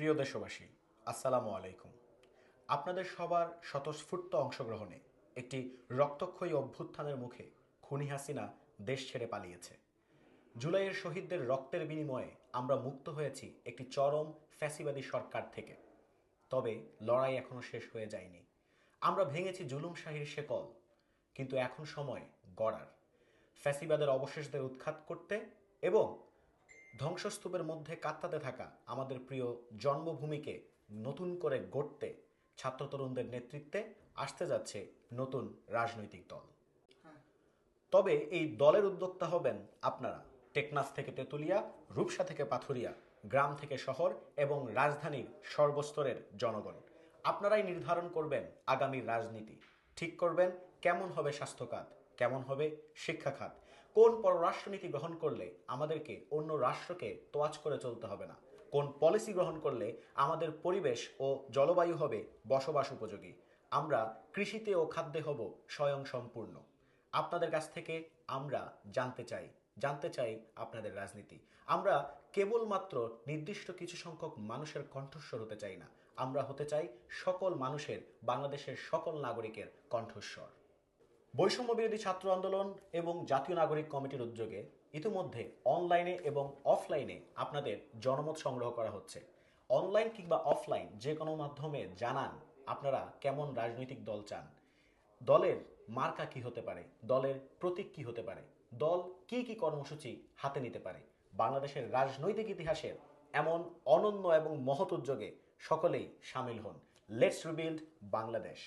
প্রিয় দেশবাসী, আসসালামু আলাইকুম। আপনাদের সবার স্বতঃস্ফূর্ত অংশগ্রহণে একটি রক্তক্ষয়ী অভ্যুত্থানের মুখে খুনি হাসিনা দেশ ছেড়ে পালিয়েছে। জুলাইয়ের শহীদদের রক্তের বিনিময়ে আমরা মুক্ত হয়েছি একটি চরম ফ্যাসিবাদী সরকার থেকে। তবে লড়াই এখনো শেষ হয়ে যায়নি। আমরা ভেঙেছি জুলুমশাহীর শেকল, কিন্তু এখন সময় গড়ার, ফ্যাসিবাদের অবশেষদের উৎখাত করতে এবং ধ্বংসস্তূপের মধ্যে কাঁদতে থাকা আমাদের প্রিয় জন্মভূমিকে নতুন করে গড়তে ছাত্র তরুণদের নেতৃত্বে আসতে যাচ্ছে নতুন রাজনৈতিক দল। তবে এই দলের উদ্যোক্তা হবেন আপনারা, টেকনাফ থেকে তেতুলিয়া, রূপসা থেকে পাথুরিয়া, গ্রাম থেকে শহর এবং রাজধানীর সর্বস্তরের জনগণ। আপনারাই নির্ধারণ করবেন আগামীর রাজনীতি, ঠিক করবেন কেমন হবে স্বাস্থ্য খাত, কেমন হবে শিক্ষা খাত, কোন পররাষ্ট্রনীতি গ্রহণ করলে আমাদেরকে অন্য রাষ্ট্রকে তোয়াজ করে চলতে হবে না, কোন পলিসি গ্রহণ করলে আমাদের পরিবেশ ও জলবায়ু হবে বসবাস উপযোগী, আমরা কৃষিতে ও খাদ্যে হব স্বয়ংসম্পূর্ণ। আপনাদের কাছ থেকে আমরা জানতে চাই আপনাদের রাজনীতি। আমরা কেবলমাত্র নির্দিষ্ট কিছু সংখ্যক মানুষের কণ্ঠস্বর হতে চাই না, আমরা হতে চাই সকল মানুষের, বাংলাদেশের সকল নাগরিকের কণ্ঠস্বর। বৈষম্য বিরোধী ছাত্র আন্দোলন এবং জাতীয় নাগরিক কমিটির উদ্যোগে ইতিমধ্যে অনলাইনে এবং অফলাইনে আপনাদের জনমত সংগ্রহ করা হচ্ছে। অনলাইন কিংবা অফলাইন যে কোনো মাধ্যমে জানান আপনারা কেমন রাজনৈতিক দল চান, দলের মার্কা কি হতে পারে, দলের প্রতীক কি হতে পারে, দল কি কি কর্মসূচি হাতে নিতে পারে। বাংলাদেশের রাজনৈতিক ইতিহাসের এমন অনন্য এবং মহৎ উদ্যোগে সকলেই সামিল হন। Let's rebuild Bangladesh.